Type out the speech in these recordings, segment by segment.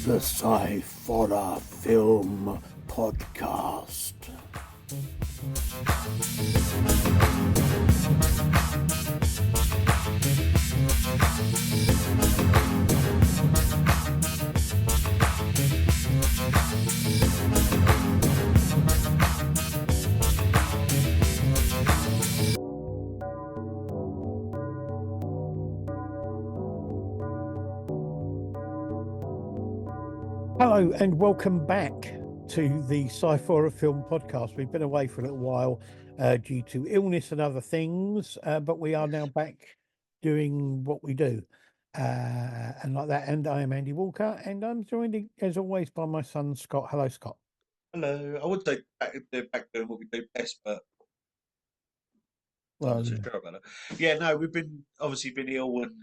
The Sciforror Film Podcast. Hello and welcome back to the Sciforror Film Podcast. We've been away for a little while due to illness and other things, but we are now back doing what we do. And like that, and I am Andy Walker, and I'm joined as always by my son Scott. Hello, Scott. Hello. I would say back doing what we do best, but I'm Well, not too sure about it. Yeah, no, we've been obviously been ill and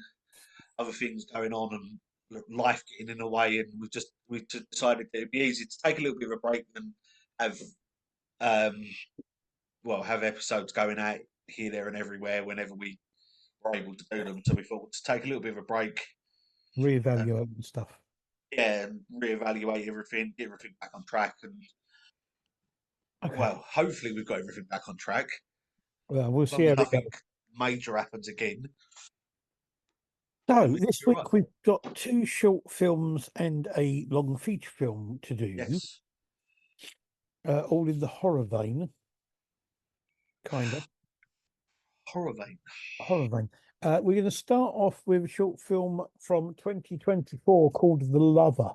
other things going on and life getting in the way, and we just decided that it'd be easy to take a little bit of a break and have um have episodes going out here, there, and everywhere whenever we were able to do them. So we thought to take a little bit of a break, reevaluating stuff. yeah, and reevaluate everything, get everything back on track, and Okay. hopefully we've got everything back on track. Well, we'll As long see as how it nothing goes. major happens again. So We this you're right. week we've got two short films and a long feature film to do, Yes. all in the horror vein, kind of. Horror vein. Horror vein. We're going to start off with a short film from 2024 called The Lover.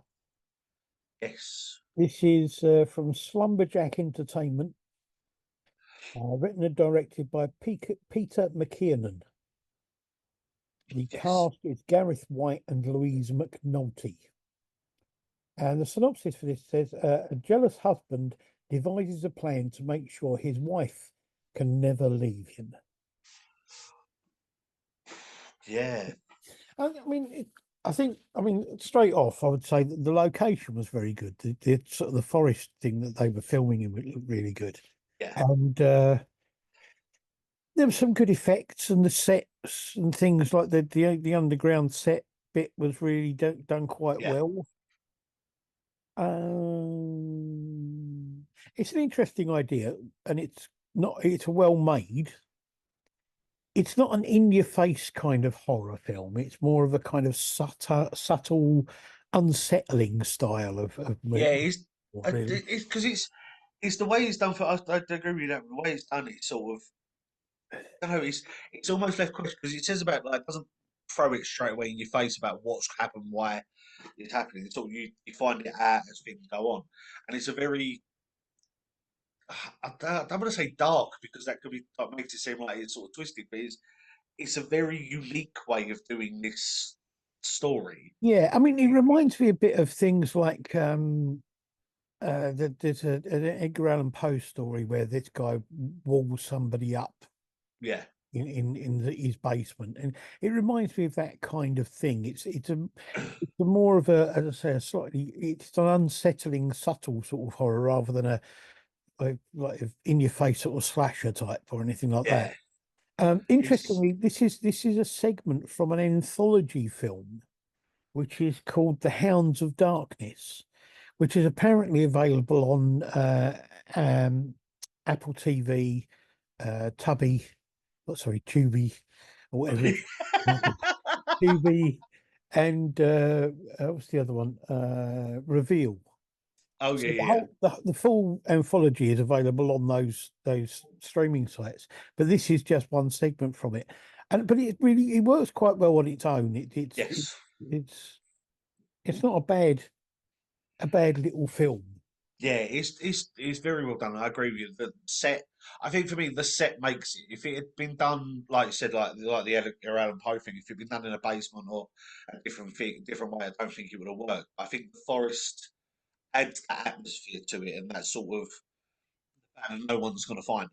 Yes. This is from Slumberjack Entertainment, written and directed by Peter McKiernan. The Yes. cast is Gareth White and Louise McNulty. And the synopsis for this says, a jealous husband devises a plan to make sure his wife can never leave him. Yeah. I think, straight off, I would say that the location was very good. The sort of the forest thing that they were filming in looked really good. Yeah. And there were some good effects, and the sets and things like the underground set bit was really done quite Yeah. well. It's an interesting idea, and it's well made. It's not an in-your-face kind of horror film. It's more of a kind of subtle, unsettling style of Yeah. movie, really. It's because it's the way it's done. I agree with you that the way it's done, it's sort of I don't know. It's almost left question because it says about like it doesn't throw it straight away in your face about what's happened, why it's happening. It's all you find it out as things go on, and it's a very I don't want to say dark because that could be that makes it seem like it's sort of twisted, but it's a very unique way of doing this story. Yeah, it reminds me a bit of things like there's an Edgar Allan Poe story where this guy walls somebody up Yeah, in his basement, and it reminds me of that kind of thing. It's a more of a, as I say, it's an unsettling, subtle sort of horror rather than a like in your face sort of slasher type or anything like that. yeah. It's Interestingly, this is a segment from an anthology film which is called The Hounds of Darkness, which is apparently available on Apple TV, Tubby, Tubi, or whatever it's Tubi, and what's the other one? Reveal. oh So yeah, yeah, the full anthology is available on those streaming sites, but this is just one segment from it, but it works quite well on its own. yes. It's it's not a bad little film. Yeah, it's very well done. I agree with you. The set, I think for me, the set makes it. If it had been done, like you said, like the Edgar Allan Poe thing, if it had been done in a basement or a different way, I don't think it would have worked. I think the forest adds that atmosphere to it and that sort of, and no one's going to find her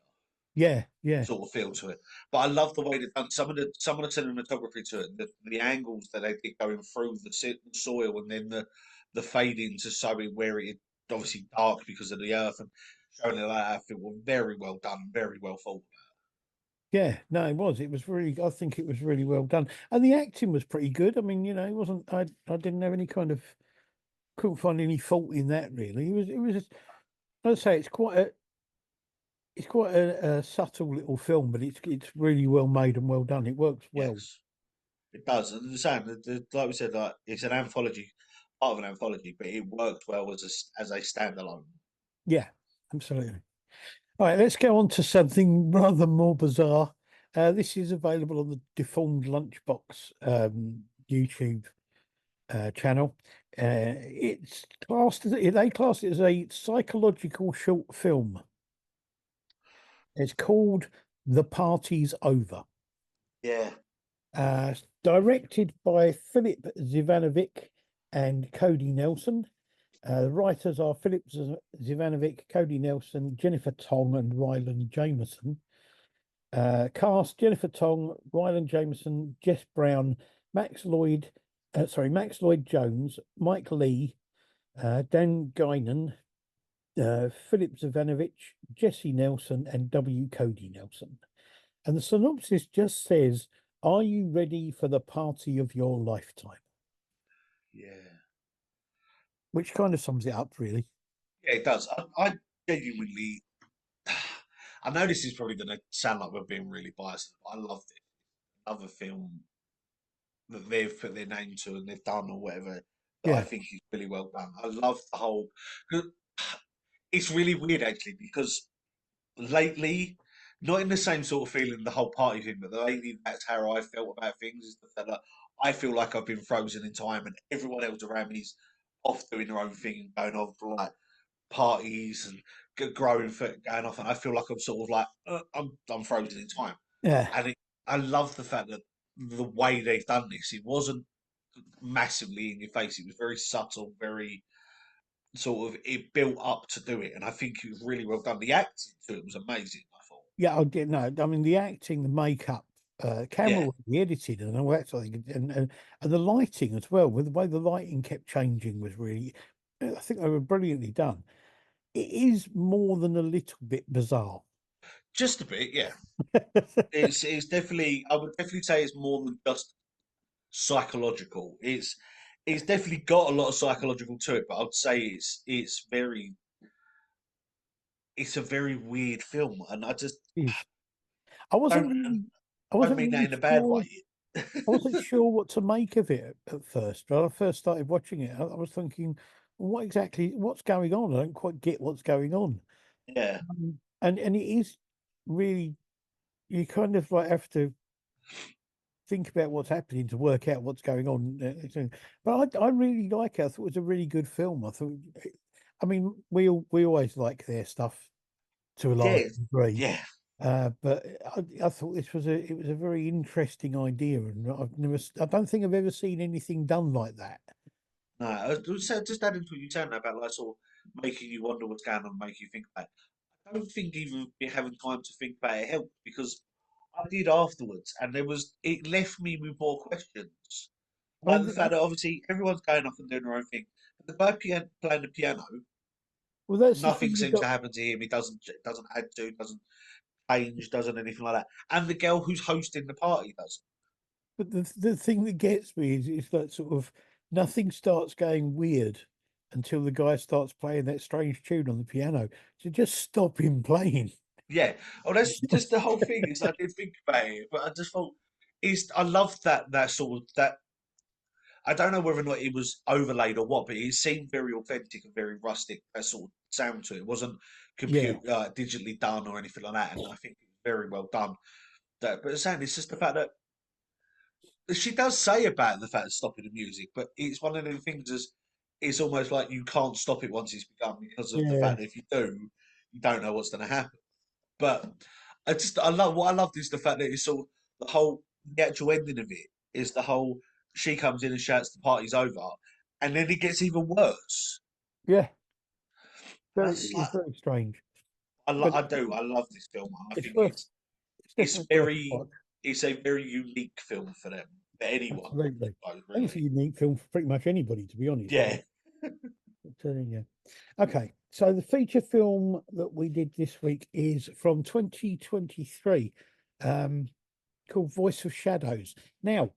Yeah, yeah, sort of feel to it. But I love the way they've done some of the cinematography to it, the angles that they did going through the soil, and then the fading to showing where it obviously dark because of the earth, and showing it like that, I feel were very well done, very well thought. Yeah, no, it was. It was really. I think it was really well done, and the acting was pretty good. I mean, it wasn't. I didn't have any kind of couldn't find any fault in that really. It was. I'd say it's quite a subtle little film, but it's really well made and well done. It works well. Yes, it does. And the same, like we said, like it's an anthology, part of an anthology, but it worked well as a standalone. Yeah, absolutely. All right, let's go on to something rather more bizarre. This is available on the Deformed Lunchbox YouTube channel. It's classed as they class it as a psychological short film. It's called The Party's Over. Yeah, Directed by Philip Zivanovic and Cody Nelson. The writers are Philip Zivanovic, Cody Nelson, Jennifer Tong, and Ryland Jameson. Cast: Jennifer Tong, Ryland Jameson, Jess Brown, Max Lloyd Jones, Mike Lee, Dan Guinan, Philip Zivanovic, Jesse Nelson, and W. Cody Nelson. And the synopsis just says, "Are you ready for the party of your lifetime?" yeah, Which kind of sums it up, really. yeah. It does. I genuinely, I know this is probably going to sound like we're being really biased, but I loved it. Another film that they've put their name to and they've done or whatever that I Yeah, think is really well done. I love the whole. It's really weird actually because lately, not in the same sort of feeling the whole party thing, but lately that's how I felt about things. Is the fact that I feel like I've been frozen in time, and everyone else around me is off doing their own thing and going off for like parties and growing going off, and I feel like I'm sort of like I'm frozen in time. yeah, And I love the fact that the way they've done this, it wasn't massively in your face. It was very subtle, very sort of it built up to do it, and I think it was really well done. The acting to it was amazing. I thought, yeah. I did no. I mean, the acting, the makeup, camera yeah, work, the editing, and all that sort of thing, and the lighting as well. With the way the lighting kept changing was really, I think they were brilliantly done. It is more than a little bit bizarre. just a bit, yeah. It's definitely I would definitely say it's more than just psychological. It's definitely got a lot of psychological to it, but I'd say it's a very weird film, and I just It is. I wasn't don't really, I don't wasn't mean that really in a bad way. sure. I wasn't sure what to make of it at first. When I first started watching it, I was thinking, what's going on? I don't quite get what's going on. Yeah, And it is really, you kind of like have to think about what's happening to work out what's going on. But I really like it. I thought it was a really good film. I mean, we always like their stuff to a large yeah, degree. yeah. But I thought it was a very interesting idea, and I don't think I've ever seen anything done like that. No, I was just adding to what you said about like sort of making you wonder what's going on, make you think about it. I don't think even having time to think about it helped because I did afterwards, and it left me with more questions. I Like the mean, fact that obviously everyone's going off and doing their own thing, but the guy playing the piano, well, that's the nothing thing. seems to happen to him. He doesn't add to, doesn't change, doesn't anything like that. And the girl who's hosting the party does. But the thing that gets me is that sort of nothing starts going weird until the guy starts playing that strange tune on the piano. So just stop him playing. Yeah. Oh, that's just the whole thing. Is I did think about it, but I just thought I love that sort of that. I don't know whether or not it was overlaid or what, but it seemed very authentic and very rustic. That sort of sound to it. It wasn't Yeah, digitally done or anything like that, and I think it was very well done. But saying it's just the fact that she does say about the fact of stopping the music, but it's one of the things is it's almost like you can't stop it once it's begun because of the yeah, fact that if you do, you don't know what's going to happen. But I love what I loved is the fact that it's all the actual ending of it is the whole she comes in and shouts the party's over, and then it gets even worse. yeah. And I Very, just it's like very strange, but I love this film. I it's think worth. It's it's definitely worth a very watch. it's a very unique film for them for anyone. Absolutely. I suppose, I think it's a really. unique film for pretty much anybody, to be honest. Yeah. So there you go. Okay, so the feature film that we did this week is from 2023, um, called Voice of Shadows. Now,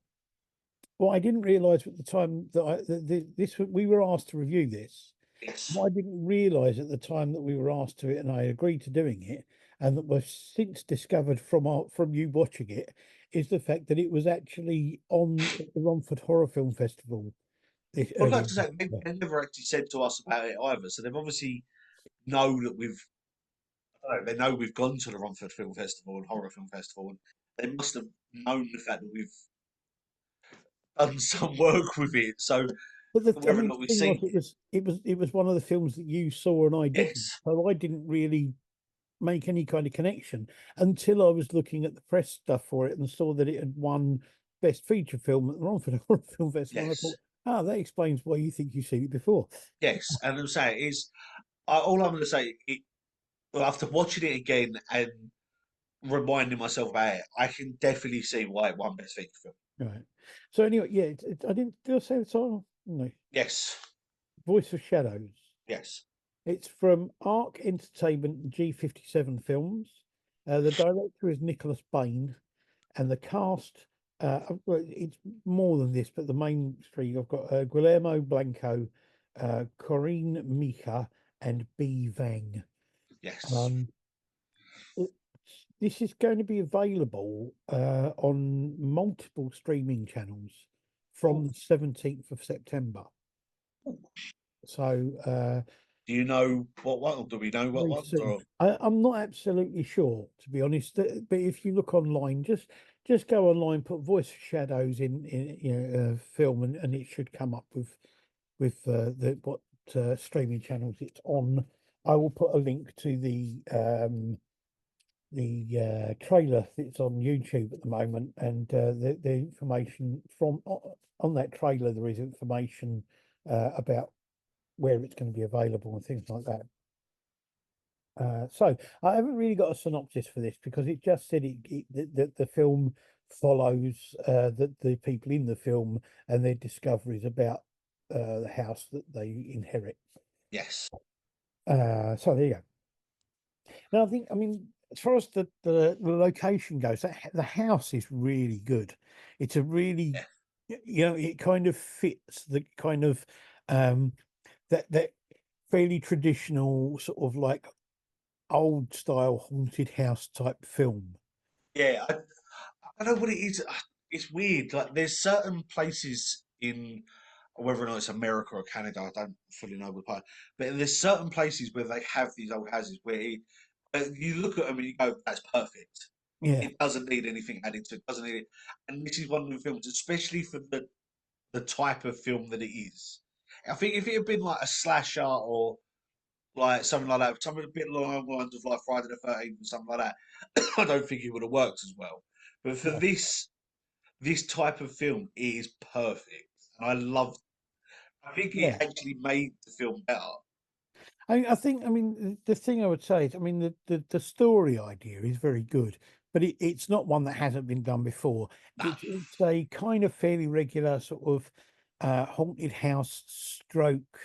what I didn't realise at the time that this we were asked to review this. Yes. What I didn't realise at the time that we were asked to it, and I agreed to doing it, and that we've since discovered from you watching it, is the fact that it was actually on at the Romford Horror Film Festival this Well, I'd like earlier to this say year. they never actually said to us about it either, so they've obviously know that I don't know, they know we've gone to the Romford Film Festival and Horror Film Festival, and they must have known the fact that we've done some work with it. So But I whether or mean, not the we've thing was, seen it, it was one of the films that you saw and I didn't, yes, so I didn't really make any kind of connection until I was looking at the press stuff for it and saw that it had won Best Feature Film at the Romford Horror Film Festival. And I thought, yes, ah, that explains why you think you've seen it before. yes, and I'm saying is all I'm going to say. Well, after watching it again and reminding myself about it, I can definitely see why it won Best Feature Film. Right. So anyway, yeah, I didn't. Did I say the title? No. Yes, Voice of Shadows. yes, It's from Arc Entertainment and G57 Films. The director is Nicholas Bain, and the cast. Well, it's more than this, but the main three I've got Guillermo Blanco, Corinne Mika, and B Vang. yes. Um, it- this is going to be available on multiple streaming channels Oh, from the 17th of September. So do you know what one? Or do we know what very ones? soon. Or I'm not absolutely sure, to be honest. But if you look online, just go online, put Voice of Shadows in film, and it should come up with the what streaming channels it's on. I will put a link to the trailer that's on YouTube at the moment, and the information from on that trailer. There is information about where it's going to be available and things like that. So I haven't really got a synopsis for this because it just said the film follows the people in the film and their discoveries about the house that they inherit. yes, So there you go. Now I mean, as far as the location goes, the house is really good. It's a really, yeah, it kind of fits the kind of um that fairly traditional sort of like old style haunted house type film. yeah. I don't know what it is. It's weird. Like there's certain places in whether or not it's America or Canada, I don't fully know the part. But there's certain places where they have these old houses where you look at them and you go, "That's perfect." Yeah, It doesn't need anything added to it. Doesn't need it. And this is one of the films, especially for the type of film that it is. I think if it had been like a slasher or like something like that, something a bit along the lines of like Friday the 13th or something like that, I don't think it would have worked as well. But for no, this type of film, it is perfect, and I love. I think it yeah. actually made the film better. I think, I mean, the thing I would say is, I mean, the story idea is very good, but it's not one that hasn't been done before. Nah, It's a kind of fairly regular sort of haunted house stroke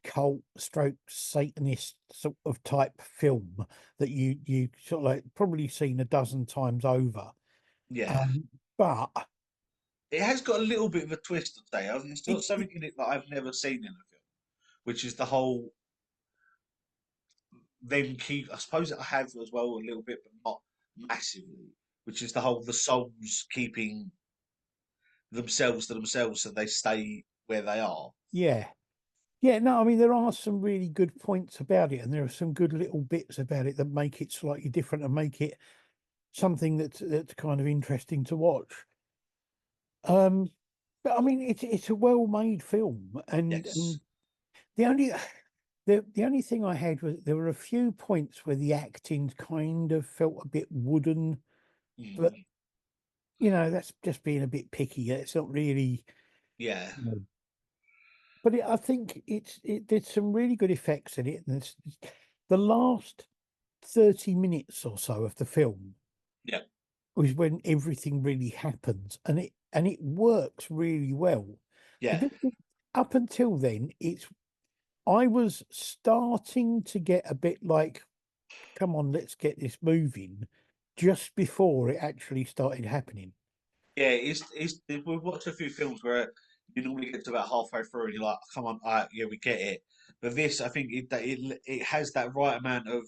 cult stroke Satanist sort of type film that you sort of like probably seen a dozen times over. yeah, Um, but it has got a little bit of a twist to say. There's still it something in it that I've never seen in a film, which is the whole them keep. I suppose I have as well a little bit, but not massively. Which is the whole the souls keeping themselves to themselves, so they stay where they are. yeah. Yeah, no, I mean there are some really good points about it, and there are some good little bits about it that make it slightly different and make it something that's kind of interesting to watch. Um, but I mean it's a well-made film, Yes. and the only the only thing I had was there were a few points where the acting kind of felt a bit wooden, but Mm, that's just being a bit picky. It's not really. yeah. But I think it did some really good effects in it, and the last 30 minutes or so of the film Yeah. was when everything really happens, and it works really well. The Yeah. bit up until then, I was starting to get a bit like, come on, let's get this moving, just before it actually started happening. Yeah, we've watched a few films where you normally get to about halfway through and you're like, come on, yeah, we get it. But this, I think it has that right amount of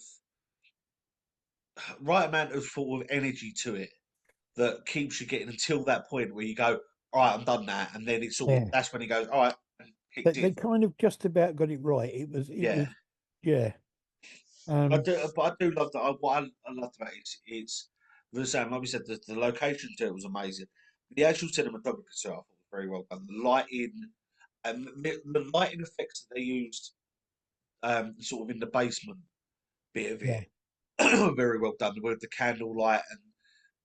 sort of energy to it that keeps you getting until that point where you go, all right, I'm done now, and then it's sort of Yeah. that's when he goes, all right, and kicks They in. kind of just about got it right. It Yeah, was, yeah. Um, But I do love that. What I loved about it is it's the same. Like we said, the location to it was amazing. The actual cinematography itself I thought was very well done. The lighting and the lighting effects that they used, sort of in the basement bit of yeah, it, very well done with the candle light and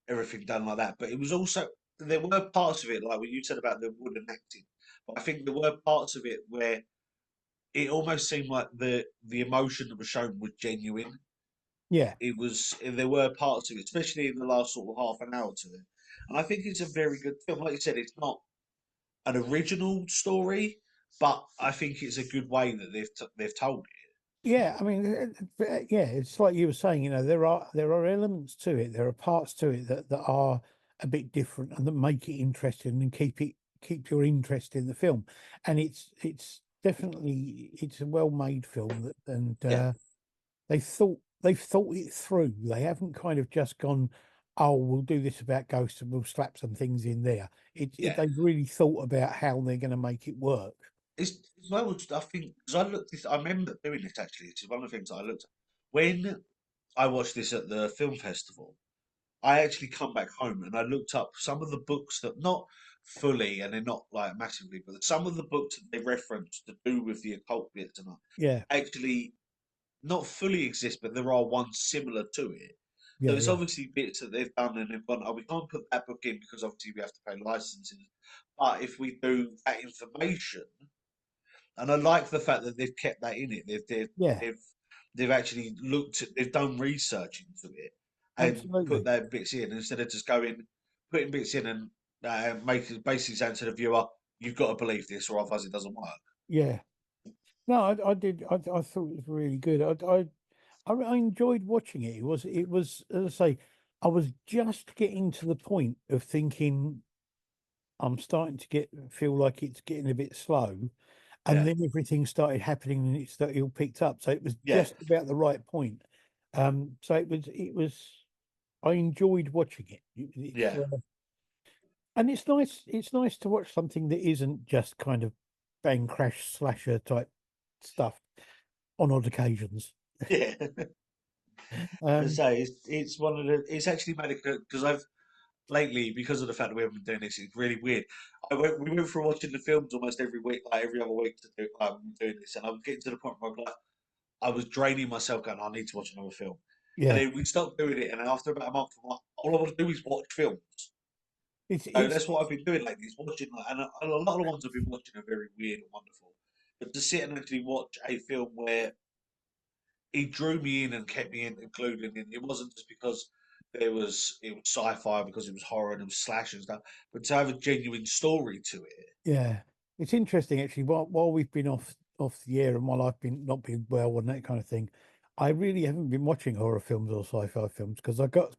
everything done like that. But it was also there were parts of it like what you said about the wooden acting. But I think there were parts of it where it almost seemed like the emotion that was shown was genuine. yeah, It was there were parts of it, especially in the last sort of half an hour to it. And I think it's a very good film. Like you said, it's not an original story, but I think it's a good way that they've told it. yeah. I mean, yeah. It's like you were saying. There are elements to it. There are parts to it that are a bit different and that make it interesting and keep your interest in the film. And it's definitely it's a well made film and Yeah, they've thought it through. They haven't kind of just gone, oh, we'll do this about ghosts and we'll slap some things in there. yeah. They've really thought about how they're going to make it work. It's well. I think because I looked this. I remember doing this actually. It's one of the things I looked at when I watched this at the film festival. I actually come back home and I looked up some of the books that not fully and they're not like massively, but some of the books that they reference to do with the occult bits and all, Yeah, actually not fully exist, but there are ones similar to it. So yeah, it's yeah, obviously bits that they've done and they've gone, oh, we can't put that book in because obviously we have to pay licenses. But if we do that information, and I like the fact that they've kept that in it. yeah. They've they've actually looked at, they've done research into it and put Absolutely. that bits in instead of just going putting bits in and making basically saying to the viewer, you've got to believe this or otherwise it doesn't work. Yeah. No, I did. I thought it was really good. I enjoyed watching it. It was, as I say, I was just getting to the point of thinking I'm starting to feel like it's getting a bit slow, and Yeah, then everything started happening and it all picked up. So it was yeah, just about the right point. So it was. I enjoyed watching it. It's yeah, and it's nice. It's nice to watch something that isn't just kind of bang crash slasher type stuff on odd occasions. yeah. I Um, say it's one of the it's actually made it because I've lately because of the fact that we haven't been doing this, it's really weird. We went from watching the films almost every week, like every other week to do doing this, and I'm getting to the point where I'm like, I was draining myself, going, I need to watch another film. And yeah, then we stopped doing it, and then after about a month, I'm like, all I want to do is watch films. So it's that's what I've been doing lately, is watching, and a lot of the ones I've been watching are very weird and wonderful. But to sit and actually watch a film where he drew me in and kept me included in, it wasn't just because it was sci-fi, because it was horror and it was slash and stuff, but to have a genuine story to it. yeah, it's interesting actually. While we've been off the air and while I've been not been well and that kind of thing, I really haven't been watching horror films or sci-fi films because I got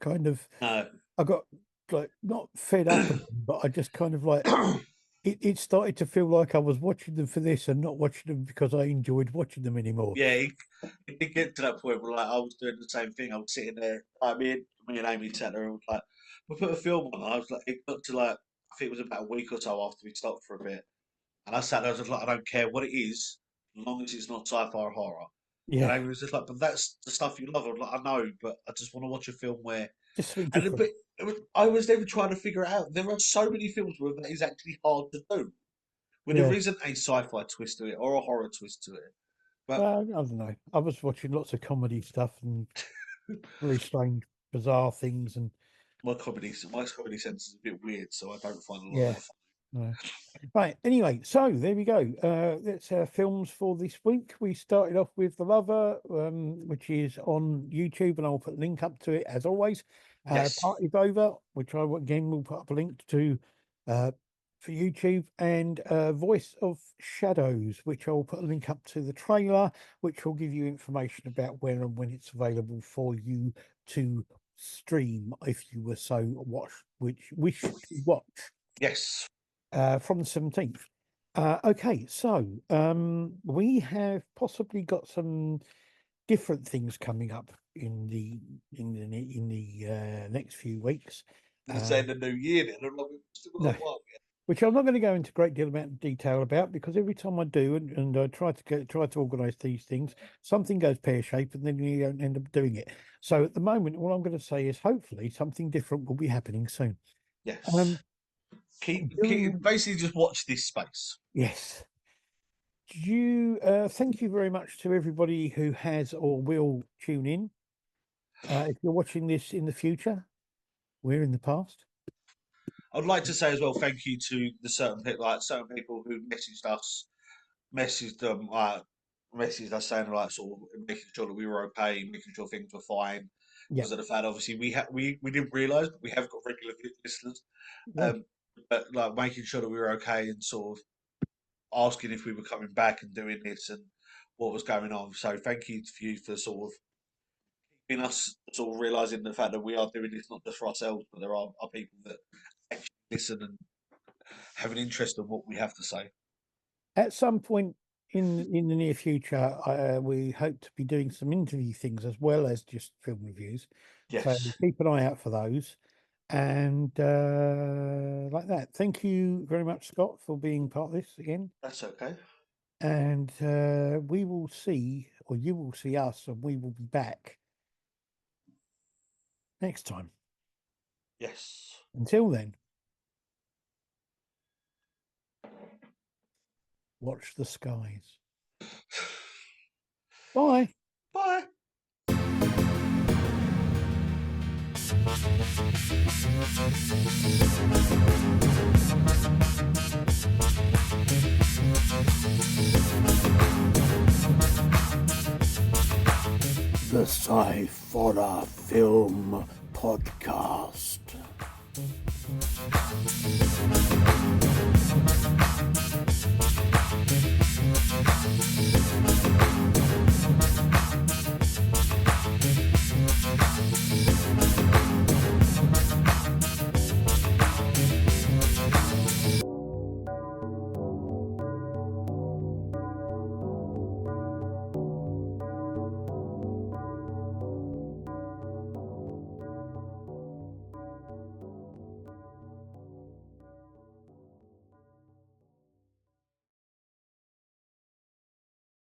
like not fed up of them, but I just kind of like it started to feel like I was watching them for this and not watching them because I enjoyed watching them anymore. Yeah, it did get to that point where like I was doing the same thing. I was sitting there, like me and Amy sat there and was like, we put a film on. And I was like, it got to like, I think it was about a week or so after we stopped for a bit, and I sat there, I was just like, I don't care what it is, as long as it's not sci-fi or horror. And Yeah, Amy was just like, but that's the stuff you love. I was like, I know, but I just want to watch a film where, just something and different. I was never trying to figure it out. There are so many films where that is actually hard to do, where there Yeah. isn't a sci-fi twist to it or a horror twist to it. But I don't know. I was watching lots of comedy stuff and very strange, bizarre things, and my comedy sense is a bit weird, so I don't find a lot of yeah. that funny. No. Right. Anyway, so there we go. That's our films for this week. We started off with The Lover, which is on YouTube, and I'll put a link up to it as always. Yes. Party Rover, which I again will put up a link to. Uh, for YouTube, and Voice of Shadows, which I'll put a link up to the trailer, which will give you information about where and when it's available for you to stream if you were so wish to watch. Yes. From the 17th. Okay, so we have possibly got some different things coming up in the next few weeks. Say the new year then. I'm like, we've still got No, a while yet. which I'm not going to go into a great deal amount of detail about, because every time I do and I try to organise these things, something goes pear shaped and then you don't end up doing it. So at the moment, all I'm going to say is hopefully something different will be happening soon. Yes. During Basically just watch this space. Yes. Thank you very much to everybody who has or will tune in. If you're watching this in the future, we're in the past. I'd like to say as well, thank you to the certain people who messaged us saying like sort of making sure that we were okay, making sure things were fine. Yeah. Because of the fact, obviously, we didn't realise, but we have got regular listeners. Yeah. But like making sure that we were okay and sort of asking if we were coming back and doing this and what was going on. So thank you for you for sort of keeping us sort of realising the fact that we are doing this not just for ourselves, but there are people that actually listen and have an interest in what we have to say. At some point in the near future, we hope to be doing some interview things as well as just film reviews. So Yes, keep an eye out for those. And like that. Thank you very much, Scott, for being part of this again. that's okay. And we will see, or you will see us, and we will be back next time. Yes. Until then, watch the skies. Bye. Bye. The Sciforror Film Podcast.